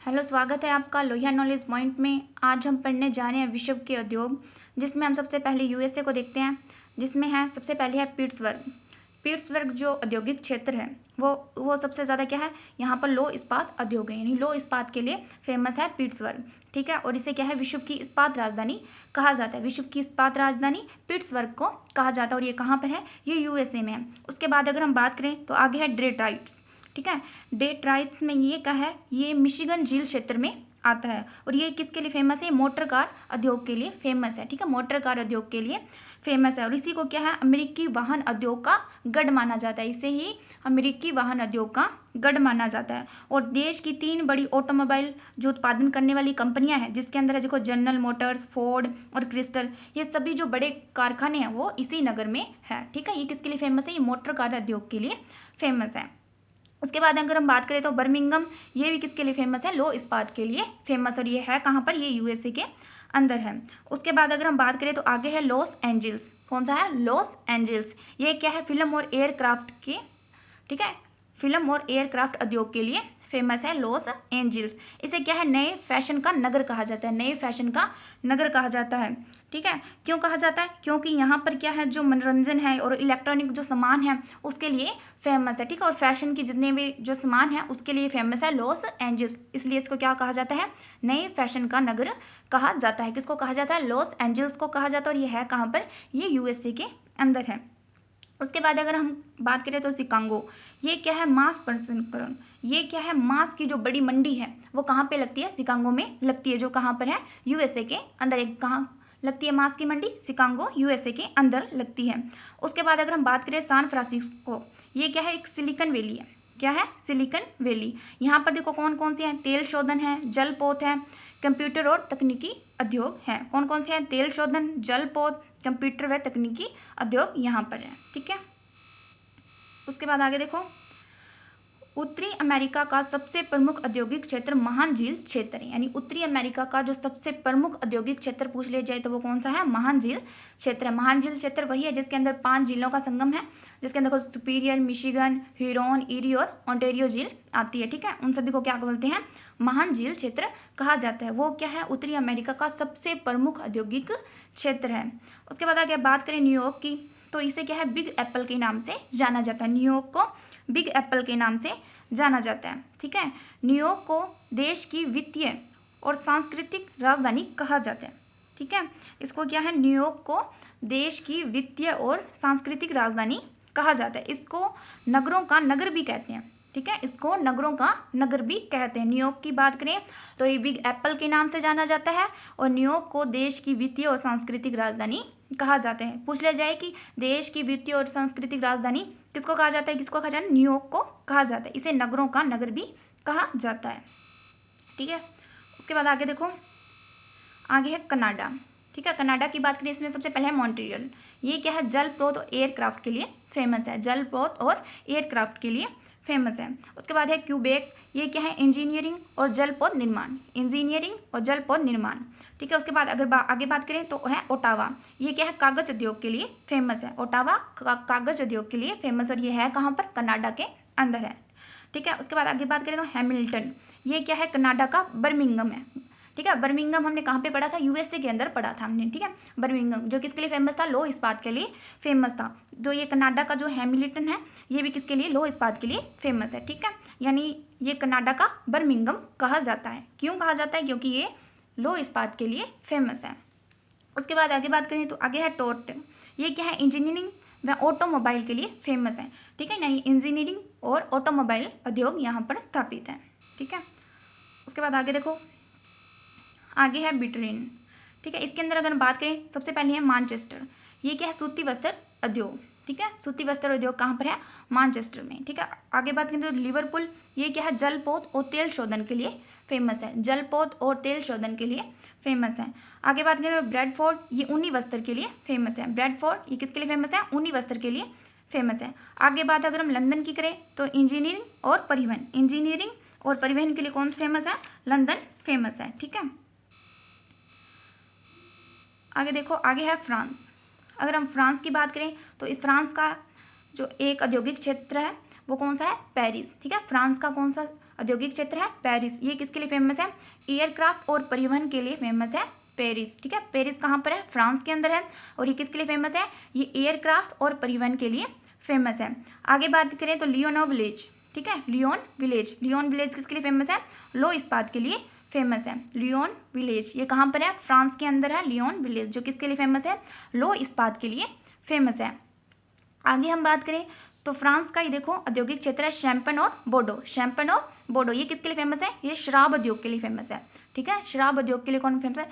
Hello, स्वागत है आपका लोहिया नॉलेज पॉइंट में। आज हम पढ़ने जा रहे हैं विश्व के उद्योग, जिसमें हम सबसे पहले यूएसए को देखते हैं, जिसमें है सबसे पहले है पिट्सबर्ग। पिट्सबर्ग जो औद्योगिक क्षेत्र है वो सबसे ज़्यादा क्या है, यहाँ पर लो इस्पात उद्योग है, यानी लो इस्पात के लिए फेमस है पिट्सबर्ग। ठीक है, और इसे क्या है, विश्व की इस्पात राजधानी कहा जाता है। विश्व की इस्पात राजधानी पिट्सबर्ग को कहा जाता है, और ये कहाँ पर है, ये यूएसए में है। उसके बाद अगर हम बात करें तो आगे है डेट्रॉइट। ठीक है, डेट्रॉइट में ये क्या है, ये मिशिगन झील क्षेत्र में आता है, और ये किसके लिए फेमस है, मोटर कार उद्योग के लिए फेमस है। ठीक है, मोटर कार उद्योग के लिए फेमस है, और इसी को क्या है, अमेरिकी वाहन उद्योग का गढ़ माना जाता है। इसे ही अमेरिकी वाहन उद्योग का गढ़ माना जाता है। और देश की 3 बड़ी ऑटोमोबाइल जो उत्पादन करने वाली कंपनियां हैं, जिसके अंदर है देखो जनरल मोटर्स, फोर्ड और क्रिस्टल, ये सभी जो बड़े कारखाने हैं वो इसी नगर में है। ठीक है, ये किसके लिए फेमस है, ये मोटर कार उद्योग के लिए फेमस है। उसके बाद अगर हम बात करें तो बर्मिंघम, ये भी किसके लिए फेमस है, लो इस्पात के लिए फेमस, और ये है कहाँ पर, ये यूएसए के अंदर है। उसके बाद अगर हम बात करें तो आगे है लॉस एंजल्स। कौन सा है, लॉस एंजल्स। ये क्या है, फिल्म और एयरक्राफ्ट की, ठीक है, फिल्म और एयरक्राफ्ट उद्योग के लिए फेमस है लॉस एंजल्स। इसे क्या है, नए फैशन का नगर कहा जाता है, नए फैशन का नगर कहा जाता है। ठीक है, क्यों कहा जाता है, क्योंकि यहाँ पर क्या है, जो मनोरंजन है और इलेक्ट्रॉनिक जो सामान है उसके लिए फेमस है। ठीक है, और फैशन की जितने भी जो सामान है उसके लिए फेमस है लॉस एंजल्स, इसलिए इसको क्या कहा जाता है, नए फैशन का नगर कहा जाता है। किसको कहा जाता है, लॉस एंजल्स को कहा जाता है, और ये है कहाँ पर, ये यूएसए के अंदर है। उसके बाद अगर हम बात करें तो शिकागो, ये क्या है, मांस प्रसंस्करण, ये क्या है, मांस की जो बड़ी मंडी है वो कहाँ पे लगती है, शिकागो में लगती है, जो कहाँ पर है, यूएसए के अंदर। एक कहाँ लगती है मांस की मंडी, शिकागो यूएसए के अंदर लगती है। उसके बाद अगर हम बात करें सैन फ्रांसिस्को, ये क्या है, एक सिलिकन वैली है। क्या है, सिलिकन वैली। यहाँ पर देखो कौन कौन से हैं, तेल शोधन है, जलपोत है, कंप्यूटर और तकनीकी उद्योग हैं। कौन कौन से हैं, तेल शोधन, जलपोत, कंप्यूटर व तकनीकी उद्योग यहाँ पर है। ठीक है, उसके बाद आगे देखो, उत्तरी अमेरिका का सबसे प्रमुख औद्योगिक क्षेत्र महान झील क्षेत्र है। यानी उत्तरी अमेरिका का जो सबसे प्रमुख औद्योगिक क्षेत्र पूछ लिया जाए तो वो कौन सा है, महान झील क्षेत्र है। महान झील क्षेत्र वही है जिसके अंदर 5 झीलों का संगम है, जिसके अंदर सुपीरियर, मिशिगन, ह्यूरोन, ईरी और ओंटारियो झील आती है। ठीक है, उन सभी को क्या बोलते हैं, महान झील क्षेत्र कहा जाता है। वो क्या है, उत्तरी अमेरिका का सबसे प्रमुख औद्योगिक क्षेत्र है। उसके बाद अगर बात करें न्यूयॉर्क की, तो इसे क्या है, बिग एप्पल के नाम से जाना जाता है। न्यूयॉर्क को बिग एप्पल के नाम से जाना जाता है। ठीक है, न्यूयॉर्क को देश की वित्तीय और सांस्कृतिक राजधानी कहा जाता है। ठीक है, इसको क्या है, न्यूयॉर्क को देश की वित्तीय और सांस्कृतिक राजधानी कहा जाता है। इसको नगरों का नगर भी कहते हैं। ठीक है, इसको नगरों का नगर भी कहते हैं। न्यूयॉर्क की बात करें तो ये बिग एप्पल के नाम से जाना जाता है, और न्यूयॉर्क को देश की वित्तीय और सांस्कृतिक राजधानी कहा जाता है। पूछ लिया जाए कि देश की वित्तीय और सांस्कृतिक राजधानी किसको कहा जाता है, किसको कहा जाता है, न्यूयॉर्क को कहा जाता है। इसे नगरों का नगर भी कहा जाता है। ठीक है, उसके बाद आगे देखो, आगे है कनाडा। ठीक है, कनाडा की बात करें, इसमें सबसे पहले है मॉन्ट्रियल। ये क्या है, जलपोत और एयरक्राफ्ट के लिए फेमस है, जलपोत और एयरक्राफ्ट के लिए फेमस है। उसके बाद है क्यूबेक, ये क्या है, इंजीनियरिंग और जलपोत निर्माण, इंजीनियरिंग और जलपोत निर्माण। ठीक है, उसके बाद अगर आगे बात करें तो है ओटावा, ये क्या है, कागज उद्योग के लिए फेमस है। ओटावा कागज उद्योग के लिए फेमस, और ये है कहाँ पर, कनाडा के अंदर है। ठीक है, उसके बाद आगे बात करें तो हैमिल्टन, ये क्या है, कनाडा का बर्मिंघम है। ठीक है, बर्मिंघम हमने कहाँ पे पढ़ा था, यूएसए के अंदर पढ़ा था हमने। ठीक है, बर्मिंघम जो किसके लिए फेमस था, लो इस्पात के लिए फेमस था। तो ये कनाडा का जो हैमिल्टन है, ये भी किसके लिए, लो इस्पात के लिए फेमस है। ठीक है, यानी ये कनाडा का बर्मिंघम कहा जाता है। क्यों कहा जाता है, क्योंकि ये लो इस्पात के लिए फेमस है। उसके बाद आगे बात करें तो आगे है टोर्ट, ये क्या है, इंजीनियरिंग व ऑटोमोबाइल के लिए फेमस है। ठीक है, यानी इंजीनियरिंग और ऑटोमोबाइल उद्योग यहाँ पर स्थापित है। ठीक है, उसके बाद आगे देखो, आगे है ब्रिटेन। ठीक है, इसके अंदर अगर हम बात करें, सबसे पहले है मैनचेस्टर, ये क्या है, सूती वस्त्र उद्योग। ठीक है, सूती वस्त्र उद्योग कहाँ पर है, मैनचेस्टर में। ठीक है, आगे बात करें तो लिवरपूल, ये क्या है, जलपोत और तेल शोधन के लिए फेमस है, जलपोत और तेल शोधन के लिए फेमस है। आगे बात करें तो ब्रेडफोर्ड, ये ऊनी वस्त्र के लिए फेमस है। ब्रेडफोर्ड ये किसके लिए फेमस है, ऊनी वस्त्र के लिए फेमस है। आगे बात अगर हम लंदन की करें तो इंजीनियरिंग और परिवहन, इंजीनियरिंग और परिवहन के लिए कौन फेमस है, लंदन फेमस है। ठीक है, आगे देखो, आगे है फ्रांस। अगर हम फ्रांस की बात करें तो इस फ्रांस का जो एक औद्योगिक क्षेत्र है वो कौन सा है, पेरिस। ठीक है, फ्रांस का कौन सा औद्योगिक क्षेत्र है पेरिस, ये किसके लिए फेमस है? एयरक्राफ्ट और परिवहन के लिए फेमस है पेरिस। ठीक है, पेरिस कहाँ पर है? फ्रांस के अंदर है। और ये किसके लिए फेमस है? ये एयरक्राफ्ट और परिवहन के लिए फेमस है। आगे बात करें तो लियोन विलेज, ठीक है, लियोन विलेज, लियोन विलेज किसके लिए फेमस है? लौह इस्पात के लिए फेमस है। लियोन विलेज ये कहाँ पर है? फ्रांस के अंदर है लियोन विलेज, जो किसके लिए फेमस है? लौह इस्पात के लिए फेमस है। आगे हम बात करें तो फ्रांस का ये देखो औद्योगिक क्षेत्र है शैम्पेन और बोर्डो, शैम्पेन और बोर्डो ये किसके लिए फेमस है? ये शराब उद्योग के लिए फेमस है। ठीक है, शराब उद्योग के लिए कौन फेमस है?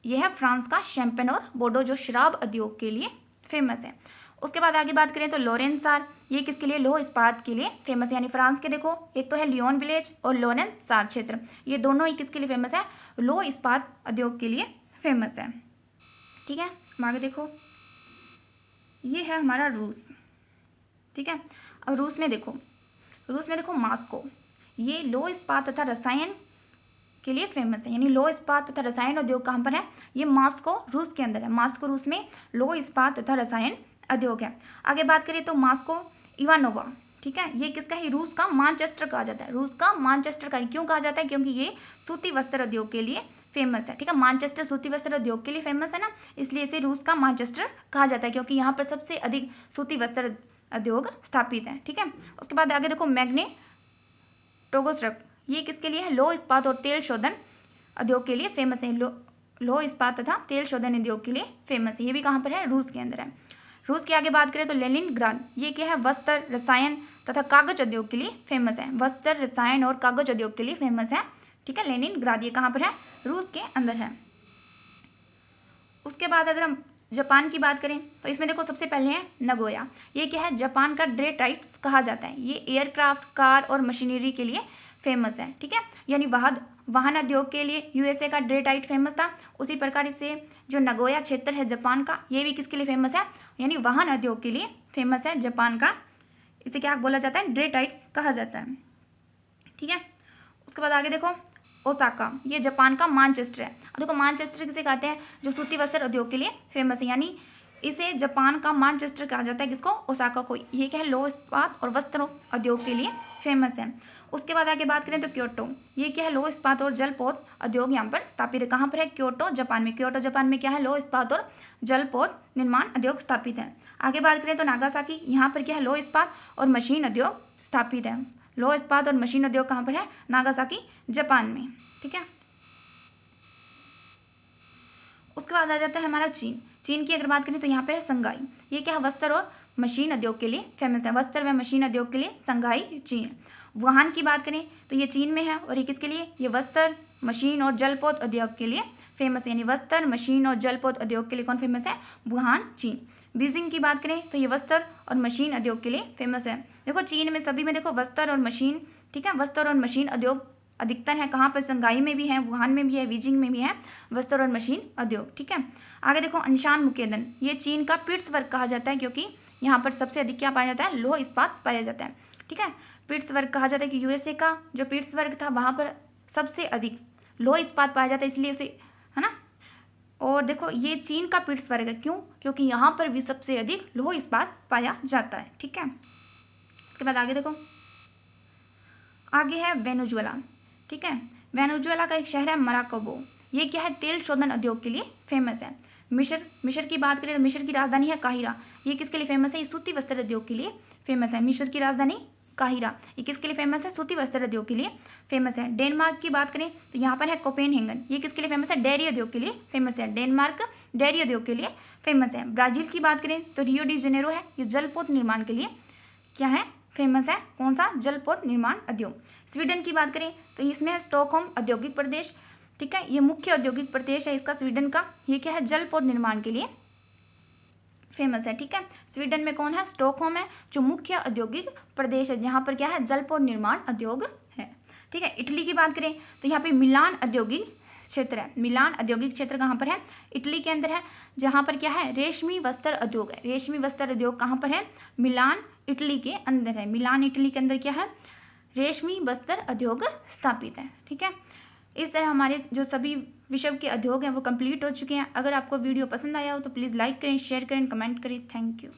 ये है फ्रांस का शैम्पेन और बोर्डो, जो शराब उद्योग के लिए फेमस है। उसके बाद आगे बात करें तो लोरेंसार ये किसके लिए? लौह इस्पात के लिए फेमस है। यानी फ्रांस के देखो एक तो है लियोन विलेज और लोरेंसार क्षेत्र, ये दोनों ही किसके लिए फेमस है? लौह इस्पात उद्योग के लिए फेमस है। ठीक है, हम आगे देखो, ये है हमारा रूस। ठीक है, अब रूस में देखो मॉस्को, ये लौह इस्पात तथा रसायन के लिए फेमस है। यानी लौह इस्पात तथा रसायन उद्योग कहाँ पर है? ये मॉस्को रूस के अंदर है। मॉस्को रूस में लौह इस्पात तथा रसायन उद्योग है। आगे बात करें तो मॉस्को इवानोवा, ठीक है, ये किसका है? रूस का मानचेस्टर कहा जाता है। रूस का मानचेस्टर का क्यों कहा जाता है? क्योंकि ये सूती वस्त्र उद्योग के लिए फेमस है। ठीक है, मानचेस्टर सूती वस्त्र उद्योग के लिए फेमस है ना, इसलिए इसे रूस का मानचेस्टर कहा जाता है, क्योंकि यहाँ पर सबसे अधिक सूती वस्त्र उद्योग स्थापित है। ठीक है, उसके बाद आगे देखो मैग्नेटोगोस्क, ये किसके लिए है? लौह इस्पात और तेल शोधन उद्योग के लिए फेमस है। लौह इस्पात तथा तेल शोधन उद्योग के लिए फेमस है। ये भी कहाँ पर है? रूस के अंदर है। रूस की आगे बात करें तो लेनिनग्राड, ये क्या है? वस्त्र रसायन तथा कागज उद्योग के लिए फेमस है। वस्त्र रसायन और कागज उद्योग के लिए फेमस है। ठीक है, लेनिनग्राड ये कहाँ पर है? रूस के अंदर है। उसके बाद अगर हम जापान की बात करें तो इसमें देखो सबसे पहले है नगोया, ये क्या है? जापान का डेट्राइट्स कहा जाता है। ये एयरक्राफ्ट, कार और मशीनरी के लिए फेमस है। ठीक है, यानी वाहन उद्योग के लिए यूएसए का डेट्राइट फेमस था, उसी प्रकार से जो नगोया क्षेत्र है जापान का, ये भी किसके लिए फेमस है? यानी वाहन उद्योग के लिए फेमस है जापान का। इसे क्या बोला जाता है? डेट्राइट्स कहा जाता है। ठीक है, उसके बाद आगे देखो ओसाका, ये जापान का मानचेस्टर है। अब देखो मानचेस्टर किसे कहते हैं? जो सूती वस्त्र उद्योग के लिए फेमस है, यानी इसे जापान का मानचेस्टर कहा जाता है। किसको? ओसाका को। ये क्या है? लौह इस्पात और वस्त्र उद्योग के लिए फेमस है। उसके बाद आगे बात करें तो क्योटो, ये क्या है? लौह इस्पात और जलपोत उद्योग यहाँ पर स्थापित है। कहाँ पर है? क्योटो जापान में। क्योटो जापान में क्या है? लौह इस्पात और जलपोत निर्माण उद्योग स्थापित है। आगे बात करें तो नागासाकी, यहाँ पर क्या है? लौह इस्पात और मशीन उद्योग स्थापित है। लौह इस्पात और मशीन उद्योग कहाँ पर है? नागासाकी जापान में। ठीक है, उसके बाद आ जाता है हमारा चीन। चीन की अगर बात करें तो यहाँ पर है संघाई, ये क्या है? वस्त्र और मशीन उद्योग के लिए फेमस है। वस्त्र व मशीन उद्योग के लिए संघाई चीन। वुहान की बात करें तो ये चीन में है, और ये किसके लिए? ये वस्त्र मशीन और जलपोत उद्योग के लिए फेमस है। यानी वस्त्र मशीन और जलपोत उद्योग के लिए कौन फेमस है? वुहान चीन। बीजिंग की बात करें तो ये वस्त्र और मशीन उद्योग के लिए फेमस है। देखो चीन में सभी में देखो वस्त्र और मशीन, ठीक है, वस्त्र और मशीन उद्योग अधिकतर है। कहाँ पर? संघाई में भी है, वुहान में भी है, बीजिंग में भी है वस्त्र और मशीन उद्योग। ठीक है, आगे देखो अंशान मुकेदन, ये चीन का पिट्सबर्ग कहा जाता है, क्योंकि यहाँ पर सबसे अधिक क्या पाया जाता है? लौह इस्पात पाया जाता है। ठीक है, पिट्सबर्ग कहा जाता है कि यूएसए का जो पिट्सबर्ग था वहाँ पर सबसे अधिक लौह इस्पात पाया जाता है, इसलिए उसे, है ना। और देखो ये चीन का पिट्सबर्ग है, क्यों? क्योंकि यहाँ पर भी सबसे अधिक लौह इस्पात पाया जाता है। ठीक है, उसके बाद आगे देखो, आगे है वेनेजुएला। ठीक है, वेनेजुएला का एक शहर है मराकबो, ये क्या है? तेल शोधन उद्योग के लिए फेमस है। मिस्र की बात करें तो मिस्र की राजधानी है काहिरा, ये किसके लिए फेमस है? ये सूती वस्त्र उद्योग के लिए फेमस है। मिस्र की राजधानी काहिरा, ये किसके लिए फेमस है? सूती वस्त्र उद्योग के लिए फेमस है। डेनमार्क की बात करें तो यहाँ पर है कोपेनहेगन, ये किसके लिए फेमस है? डेयरी उद्योग के लिए फेमस है। डेनमार्क डेयरी उद्योग के लिए फेमस है। ब्राजील की बात करें तो रियो डी जेनेरो है, ये जलपोत निर्माण के लिए क्या है? फेमस है। कौन सा? जलपोत निर्माण उद्योग। स्वीडन की बात करें तो इसमें है स्टॉकहोम औद्योगिक प्रदेश। ठीक है, ये मुख्य औद्योगिक प्रदेश है इसका स्वीडन का, ये क्या है? जलपोत निर्माण के लिए फेमस है। ठीक है, स्वीडन में कौन है? स्टॉकहोम है, जो मुख्य औद्योगिक प्रदेश है, जहाँ पर क्या है? जलपोत निर्माण उद्योग है। ठीक है, इटली की बात करें तो यहाँ पे मिलान औद्योगिक क्षेत्र है। मिलान औद्योगिक क्षेत्र कहाँ पर है? इटली के अंदर है, जहाँ पर क्या है? रेशमी वस्त्र उद्योग है। रेशमी वस्त्र उद्योग कहाँ पर है? मिलान इटली के अंदर है। मिलान इटली के अंदर क्या है? रेशमी वस्त्र उद्योग स्थापित है। ठीक है, इस तरह हमारे जो सभी विश्व के उद्योग हैं वो कंप्लीट हो चुके हैं। अगर आपको वीडियो पसंद आया हो तो प्लीज़ लाइक करें, शेयर करें, कमेंट करें। Thank you.